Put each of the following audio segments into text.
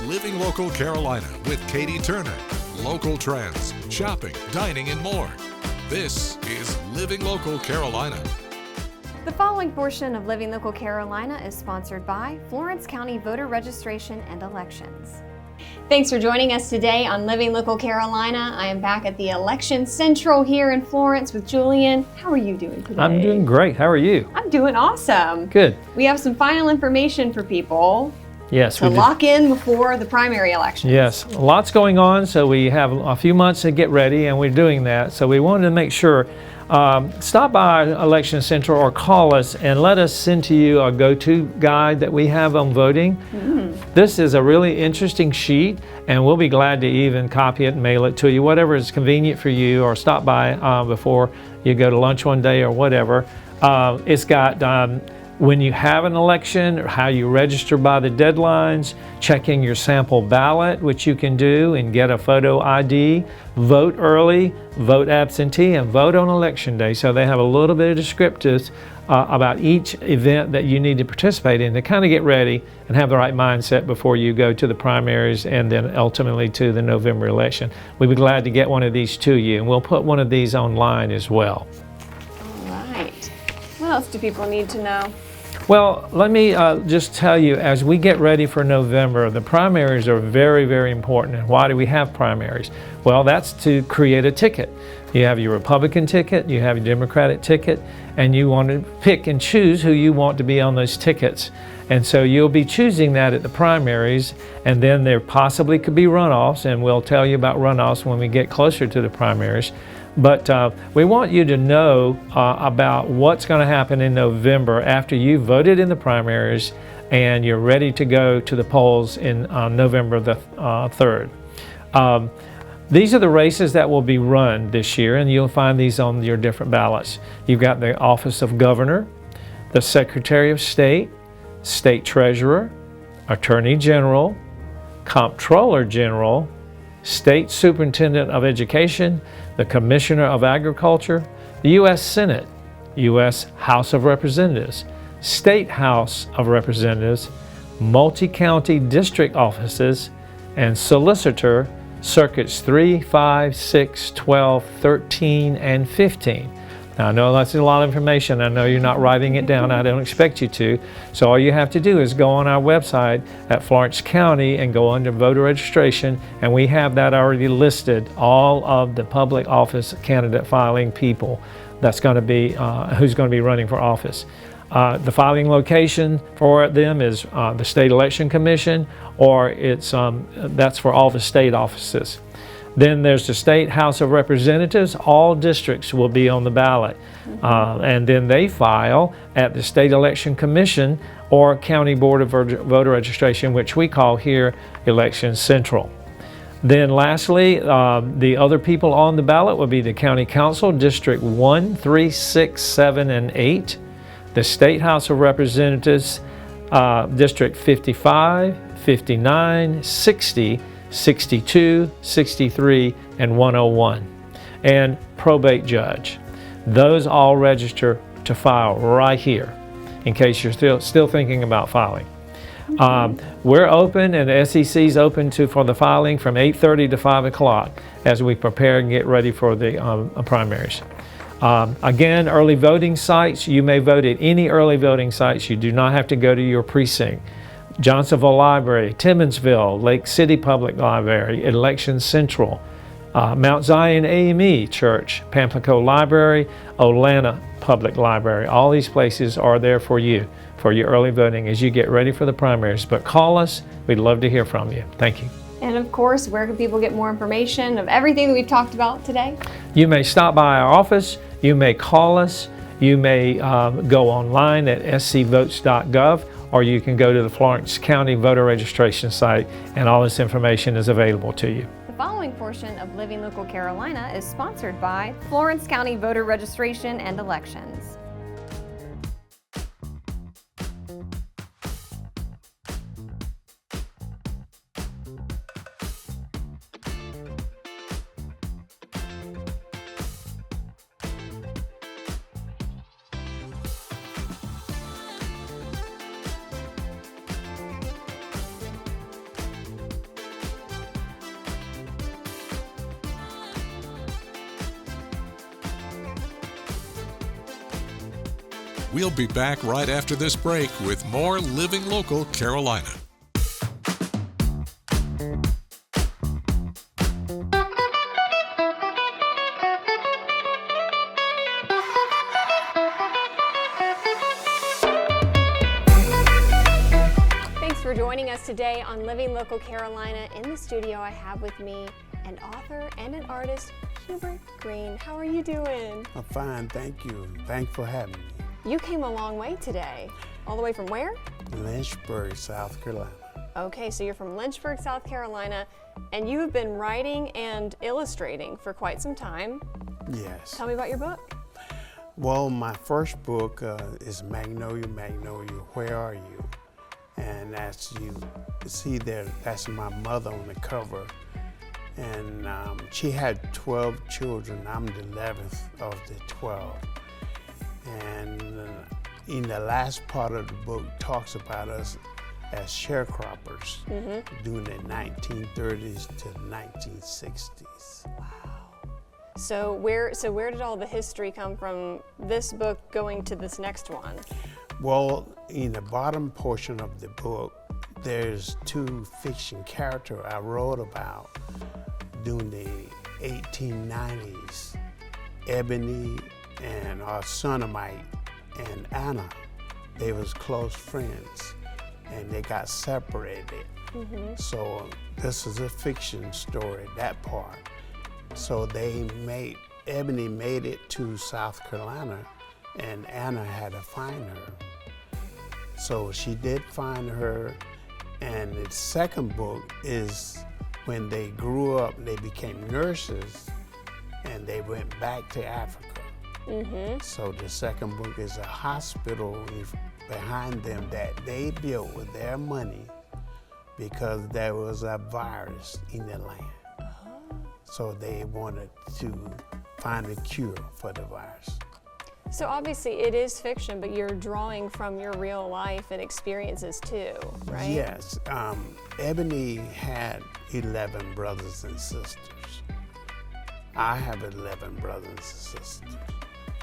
Living Local Carolina with Katie Turner. Local trends, shopping, dining, and more. This is Living Local Carolina. The following portion of Living Local Carolina is sponsored by Florence County Voter Registration and Elections. Thanks for joining us today on Living Local Carolina. I am back at the Election Central here in Florence with Julian. How are you doing today? I'm doing great. How are you? I'm doing awesome. Good. We have some final information for people Yes, to lock in before the primary election. Yes, lots going on, so we have a few months to get ready, and we're doing that. So we wanted to make sure, stop by Election Central or call us and let us send to you a go-to guide that we have on voting. This is a really interesting sheet, and we'll be glad to even copy it and mail it to you, whatever is convenient for you, or stop by before you go to lunch one day or whatever. It's got when you have an election, how you register by the deadlines, checking your sample ballot, which you can do and get a photo ID, vote early, vote absentee, and vote on election day. So they have a little bit of descriptives about each event that you need to participate in to kind of get ready and have the right mindset before you go to the primaries and then ultimately to the November election. We'd be glad to get one of these to you, and we'll put one of these online as well. All right. What else do people need to know? Well, let me just tell you, as we get ready for November, the primaries are very, very important. And why do we have primaries? Well, that's to create a ticket. You have your Republican ticket, you have your Democratic ticket, and you want to pick and choose who you want to be on those tickets. And so you'll be choosing that at the primaries, and then there possibly could be runoffs, and we'll tell you about runoffs when we get closer to the primaries. But we want you to know about what's going to happen in November after you voted in the primaries and you're ready to go to the polls in November the 3rd. These are the races that will be run this year, and you'll find these on your different ballots. You've got the office of governor, the secretary of state, state treasurer, attorney general, comptroller general, state superintendent of education, the commissioner of agriculture, the U.S. Senate, U.S. House of Representatives, State House of Representatives, multi-county district offices, and solicitor, circuits 3, 5, 6, 12, 13, and 15. Now, I know that's a lot of information. I know you're not writing it down. I don't expect you to. So all you have to do is go on our website at Florence County and go under voter registration, and we have that already listed, all of the public office candidate filing people that's going to be, who's going to be running for office. The filing location for them is the State Election Commission, or it's that's for all the state offices. Then there's the State House of Representatives. All districts will be on the ballot. And then they file at the State Election Commission or County Board of Voter Registration, which we call here Election Central. Then lastly, the other people on the ballot will be the County Council, District 1, 3, 6, 7, and 8. The State House of Representatives, District 55, 59, 60, 62, 63, and 101, and probate judge. Those all register to file right here, in case you're still thinking about filing. We're open, and the SEC's open for the filing from 8:30 to 5 o'clock as we prepare and get ready for the primaries. Again, early voting sites, you may vote at any early voting sites. You do not have to go to your precinct. Johnsonville Library, Timmonsville, Lake City Public Library, Election Central, Mount Zion AME Church, Pamplico Library, Olana Public Library. All these places are there for you, for your early voting as you get ready for the primaries. But call us. We'd love to hear from you. Thank you. And of course, where can people get more information of everything that we've talked about today? You may stop by our office. You may call us. You may go online at scvotes.gov, or you can go to the Florence County voter registration site, and all this information is available to you. The following portion of Living Local Carolina is sponsored by Florence County Voter Registration and Elections. We'll be back right after this break with more Living Local Carolina. Thanks for joining us today on Living Local Carolina. In the studio, I have with me an author and an artist, Hubert Green. How are you doing? I'm fine, thank you. Thanks for having me. You came a long way today. All the way from where? Lynchburg, South Carolina. Okay, so you're from Lynchburg, South Carolina, and you have been writing and illustrating for quite some time. Yes. Tell me about your book. Well, my first book is Magnolia, Magnolia, Where Are You? And as you see there, that's my mother on the cover. And she had 12 children. I'm the 11th of the 12. And in the last part of the book talks about us as sharecroppers during the 1930s to 1960s. Wow. So where did all the history come from this book going to this next one? Well, in the bottom portion of the book, there's two fiction characters I wrote about during the 1890s. Ebony and our Sonamite and Anna, they was close friends and they got separated. So this is a fiction story, that part. So Ebony made it to South Carolina and Anna had to find her. So she did find her, and the second book is when they grew up, they became nurses and they went back to Africa. So the second book is a hospital behind them that they built with their money because there was a virus in the land. So they wanted to find a cure for the virus. So obviously it is fiction, but you're drawing from your real life and experiences too, right? Yes. Ebony had 11 brothers and sisters. I have 11 brothers and sisters.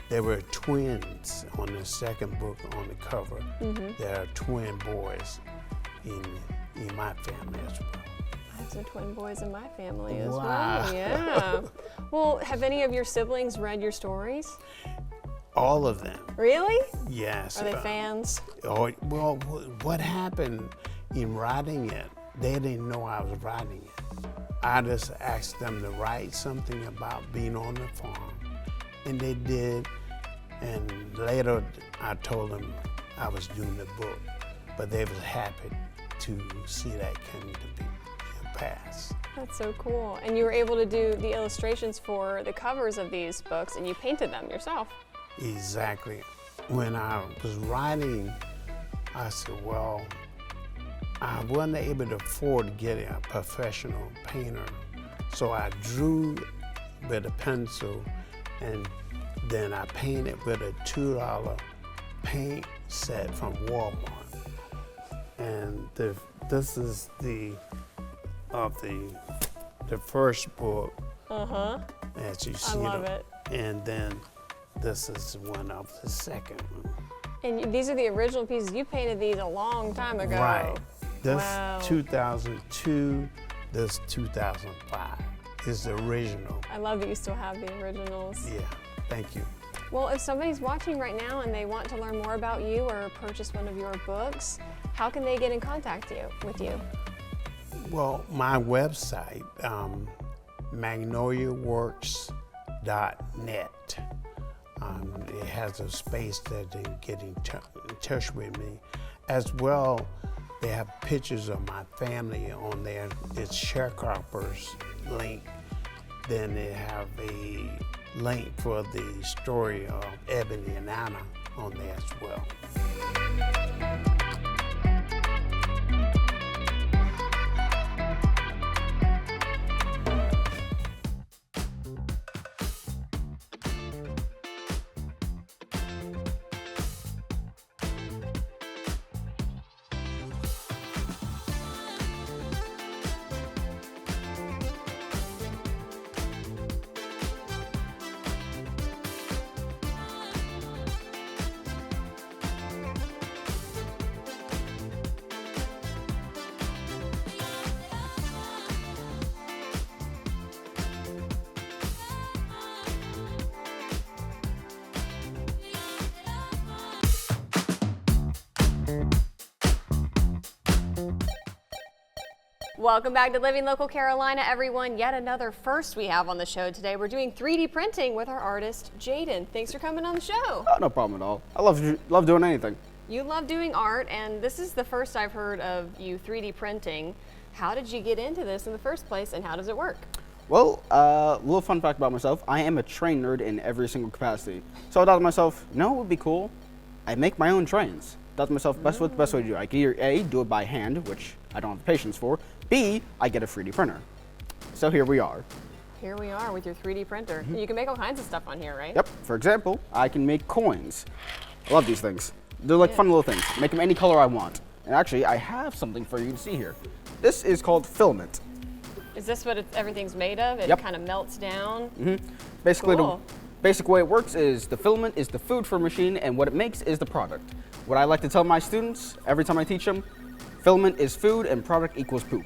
There were twins on the second book on the cover. There are twin boys in my family as well. I have some twin boys in my family as Wow. well. Yeah. Well, have any of your siblings read your stories? All of them. Really? Yes. Are they fans? Well, what happened in writing it, they didn't know I was writing it. I just asked them to write something about being on the farm, and they did. And later, I told them I was doing the book, but they was happy to see that come to pass. That's so cool. And you were able to do the illustrations for the covers of these books, and you painted them yourself. Exactly. When I was writing, I said, well, I wasn't able to afford to get a professional painter. So I drew with a pencil, and then I painted with a $2 paint set from Walmart. And this is the first book, as you see. I love it. And then this is one of the second one. And these are the original pieces. You painted these a long time ago. Right. This Wow. 2002, this 2005 is the original. I love that you still have the originals. Yeah, thank you. Well, if somebody's watching right now and they want to learn more about you or purchase one of your books, how can they get in contact with you? Well, my website, magnoliaworks.net. It has a space that they can get in touch with me. As well, they have pictures of my family on there. It's Sharecroppers link. Then they have a link for the story of Ebony and Anna on there as well. Welcome back to Living Local Carolina, everyone. Yet another first we have on the show today. We're doing 3D printing with our artist, Jaden. Thanks for coming on the show. Oh, no problem at all. I love doing anything. You love doing art, and this is the first I've heard of you 3D printing. How did you get into this in the first place, and how does it work? Well, a little fun fact about myself, I am a train nerd in every single capacity. So I thought to myself, you know what would be cool? I make my own trains. Thought to myself, what's the best way to do it? I can either A, do it by hand, which I don't have the patience for, B, I get a 3D printer. So here we are. Here we are with your 3D printer. You can make all kinds of stuff on here, right? Yep, for example, I can make coins. I love these things. They're like fun little things. Make them any color I want. And actually, I have something for you to see here. This is called filament. Is this what everything's made of? It Yep. kind of melts down? Basically, Cool. the basic way it works is the filament is the food for a machine, and what it makes is the product. What I like to tell my students every time I teach them, filament is food and product equals poop.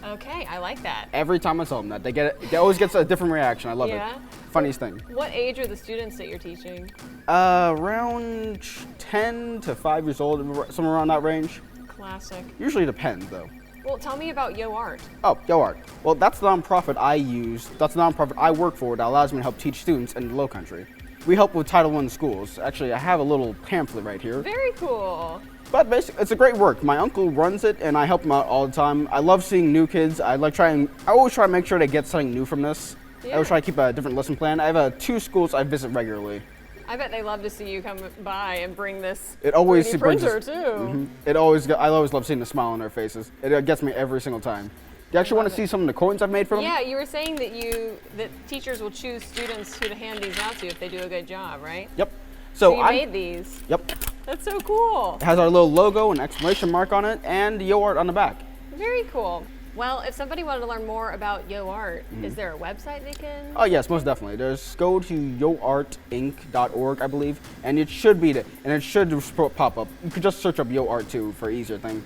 Okay, I like that. Every time I tell them that, they always get a different reaction. I love Yeah? it. Funniest thing. What age are the students that you're teaching? Around 10 to 5 years old, somewhere around that range. Classic. Usually depends though. Well, tell me about Yo Art. Oh, Yo Art. Well, that's the nonprofit I use. That's the nonprofit I work for that allows me to help teach students in the Low Country. We help with Title I schools. Actually, I have a little pamphlet right here. Very cool. But basically, it's a great work. My uncle runs it, and I help him out all the time. I love seeing new kids. I always try to make sure they get something new from this. I always try to keep a different lesson plan. I have 2 schools I visit regularly. I bet they love to see you come by and bring this It always 3D brings printer us- too. I always love seeing the smile on their faces. It gets me every single time. Do you actually want to see some of the coins I've made for them? Yeah, you were saying that teachers will choose students who to hand these out to if they do a good job, right? Yep. So you made these. Yep. That's so cool. It has our little logo and exclamation mark on it, and Yo Art on the back. Very cool. Well, if somebody wanted to learn more about Yo Art, is there a website they can? Oh yes, most definitely. Go to yoartinc.org, I believe, and it should be there, and it should pop up. You could just search up Yo Art too for easier thing.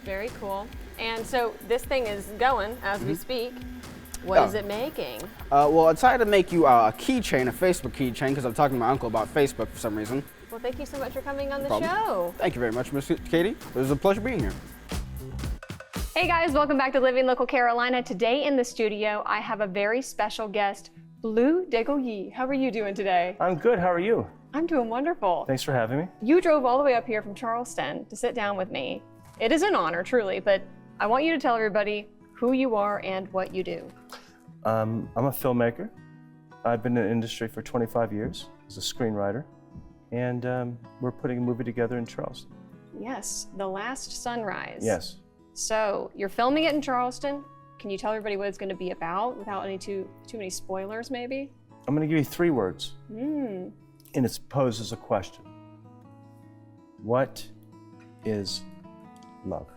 Very cool. And so this thing is going as we speak. What is it making? Well, I decided to make you a keychain, a Facebook keychain, because I'm talking to my uncle about Facebook for some reason. Well, thank you so much for coming on the problem. show. Thank you very much, Miss Katie. It was a pleasure being here. Hey guys, welcome back to Living Local Carolina. Today in the studio, I have a very special guest, Blue Degoyi. How are you doing today? I'm good. How are you? I'm doing wonderful. Thanks for having me. You drove all the way up here from Charleston to sit down with me. It is an honor, truly, but I want you to tell everybody who you are and what you do. I'm a filmmaker. I've been in the industry for 25 years as a screenwriter, and we're putting a movie together in Charleston. Yes, The Last Sunrise. Yes. So you're filming it in Charleston. Can you tell everybody what it's going to be about without any too many spoilers, maybe? I'm going to give you 3 words, Mm. and it's posed as a question. What is love?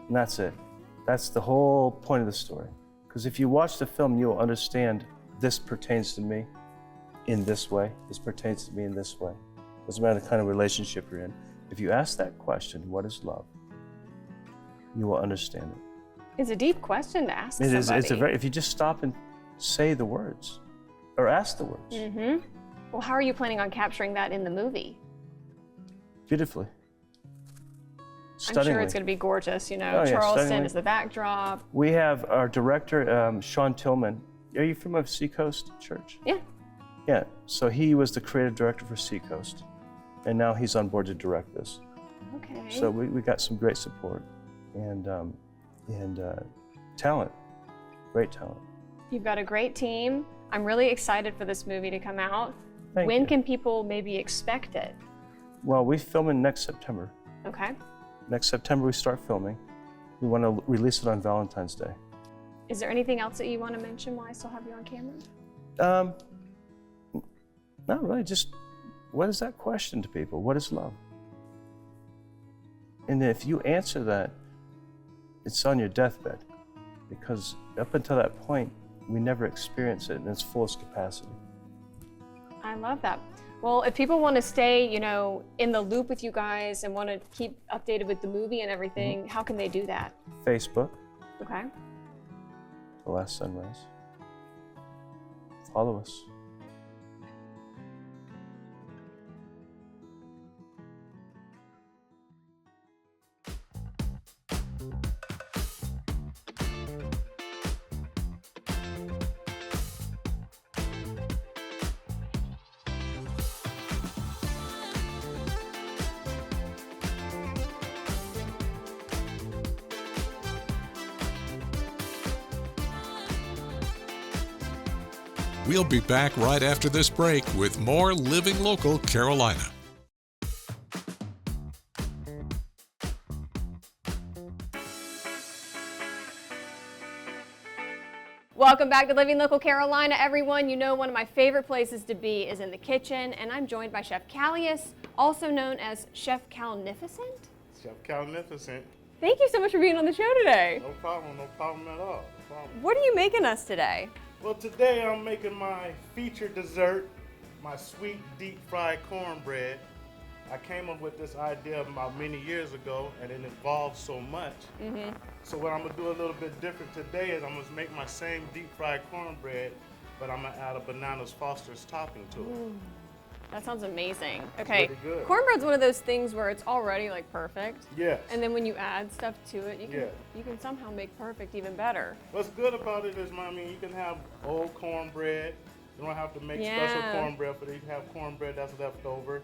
And that's it. That's the whole point of the story. Because if you watch the film, you'll understand this pertains to me in this way. This pertains to me in this way. Doesn't matter the kind of relationship you're in. If you ask that question, what is love? You will understand it. It's a deep question to ask It is. somebody. It's a very. If you just stop and say the words, or ask the words, Mm-hmm. Well, how are you planning on capturing that in the movie? beautifully, I'm stunningly. sure it's going to be gorgeous. You know, Oh, yeah, Charleston stunningly. is the backdrop. We have our director, Sean Tillman. Are you from Seacoast Church? Yeah. Yeah. So he was the creative director for Seacoast, and now he's on board to direct this. Okay. So we got some great support and talent, great talent. You've got a great team. I'm really excited for this movie to come out. Thank When you. can people maybe expect it? Well, we film in next September. Okay. Next September we start filming. We want to release it on Valentine's Day. Is there anything else that you want to mention while I still have you on camera? Not really. Just what is that question to people? What is love? And if you answer that, it's on your deathbed, because up until that point, we never experience it in its fullest capacity. I love that. Well, if people want to stay, you know, in the loop with you guys and want to keep updated with the movie and everything, how can they do that? Facebook, Okay. The Last Sunrise. Follow us. We'll be back right after this break with more Living Local Carolina. Welcome back to Living Local Carolina, everyone. You know one of my favorite places to be is in the kitchen, and I'm joined by Chef Callius, also known as Chef Calnificent. Chef Calnificent. Thank you so much for being on the show today. No problem at all. No problem. What are you making us today? Well, today I'm making my featured dessert, my sweet deep fried cornbread. I came up with this idea about many years ago, and it involved so much. So what I'm gonna do a little bit different today is I'm gonna make my same deep fried cornbread, but I'm gonna add a Bananas Foster's topping to it. That sounds amazing. Okay, really good. cornbread's one of those things where it's already like perfect. Yes. And then when you add stuff to it, Yeah. you can somehow make perfect even better. What's good about it is, you can have old cornbread. You don't have to make special Yeah. cornbread, but you can have cornbread that's left over.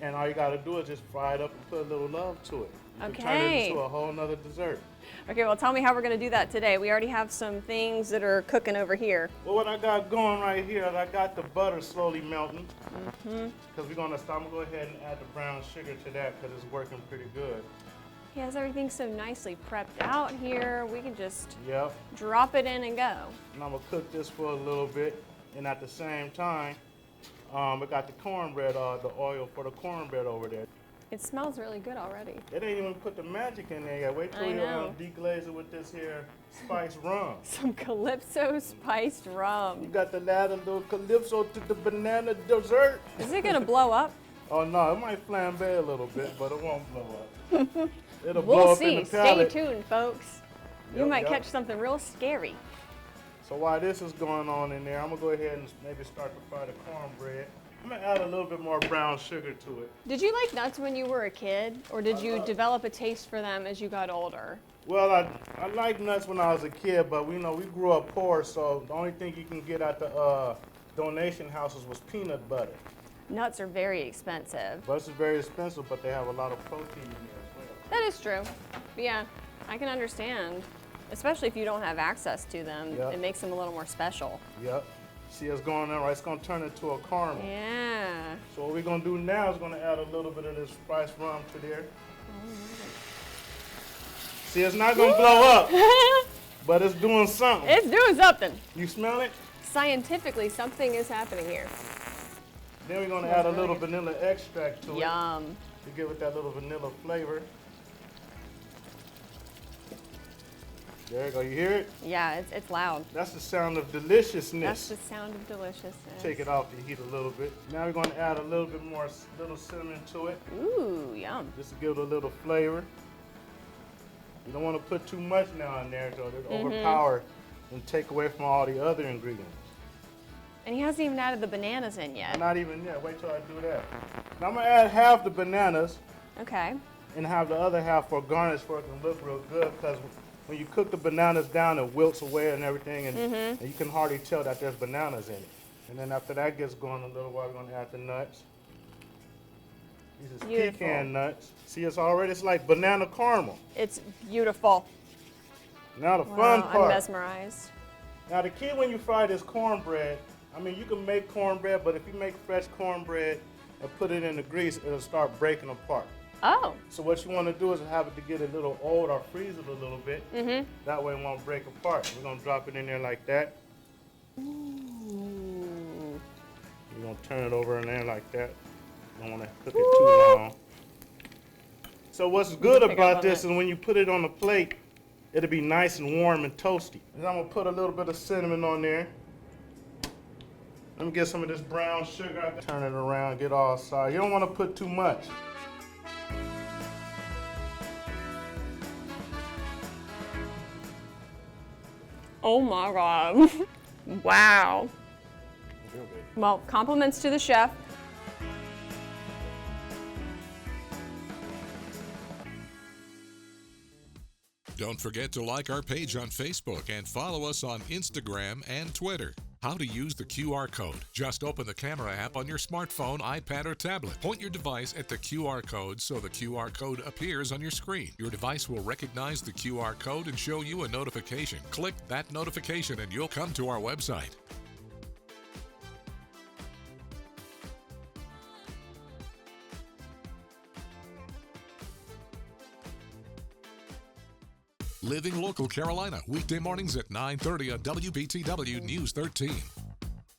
And all you gotta do is just fry it up and put a little love to it. You can turn it Okay. into a whole nother dessert. Okay, well, tell me how we're gonna do that today. We already have some things that are cooking over here. Well, what I got going right here is I got the butter slowly melting. Because I'm gonna go ahead and add the brown sugar to that because it's working pretty good. He has everything so nicely prepped out here. We can just Yep. drop it in and go. And I'm gonna cook this for a little bit. And at the same time, I got the cornbread, the oil for the cornbread over there. It smells really good already. They didn't even put the magic in there yet. Wait till I you know. deglaze it with this here spiced rum. Some Calypso spiced You rum. got to add a little calypso to the banana dessert. Is it gonna blow up? Oh no, it might flambe a little bit, but it won't blow up. It'll blow We'll up in see. the Stay palate. tuned, folks. You Yep, might yep. catch something real scary. So while this is going on in there, I'm gonna go ahead and maybe start to fry the cornbread. I'm gonna add a little bit more brown sugar to it. Did you like nuts when you were a kid, or did you develop a taste for them as you got older? Well, I liked nuts when I was a kid, but we grew up poor, so the only thing you can get at the donation houses was peanut butter. Nuts are very expensive. But it's very expensive, but they have a lot of protein in there as well. That is true. But yeah, I can understand. Especially if you don't have access to them, Yeah. it makes them a little more special. Yep. See what's going on, right? It's gonna turn into a caramel. Yeah. So what we're gonna do now is gonna add a little bit of this spiced rum to there. See, it's not gonna blow up, but it's doing something. It's doing something. You smell it? Scientifically, something is happening here. Then we're gonna add a little vanilla extract to it Yum. to give it that little vanilla flavor. There you go, you hear it? Yeah, it's loud. That's the sound of deliciousness. That's the sound of deliciousness. Take it off the heat a little bit. Now we're gonna add a little bit more, little cinnamon to it, Ooh, yum. just to give it a little flavor. You don't want to put too much now in there, so it'll overpower and take away from all the other ingredients. And he hasn't even added the bananas in yet. Not even yet. Wait till I do that. Now I'm gonna add half the bananas Okay. and have the other half for garnish, so it can look real good. Because when you cook the bananas down, it wilts away and everything, and you can hardly tell that there's bananas in it. And then after that gets going a little while, we're gonna add the nuts. These is Beautiful. pecan nuts. See, it's like banana caramel. It's beautiful. Now the Wow, fun I'm part. mesmerized. Now the key when you fry this cornbread, you can make cornbread, but if you make fresh cornbread and put it in the grease, it'll start breaking apart. Oh, So what you want to do is have it to get a little old or freeze it a little bit. That way it won't break apart. We're gonna drop it in there like that. ooh. We're gonna turn it over in there like that. Don't want to cook it too long. So what's good pick up about on this that. is when you put it on the plate, it'll be nice and warm and toasty. And I'm gonna put a little bit of cinnamon on there. Let me get some of this brown sugar. Turn it around, get all sour. You don't want to put too much. Oh my God. Wow. Well, compliments to the chef. Don't forget to like our page on Facebook and follow us on Instagram and Twitter. How to use the QR code. Just open the camera app on your smartphone, iPad, or tablet. Point your device at the QR code so the QR code appears on your screen. Your device will recognize the QR code and show you a notification. Click that notification and you'll come to our website. Living Local Carolina, weekday mornings at 9:30 on WBTW News 13.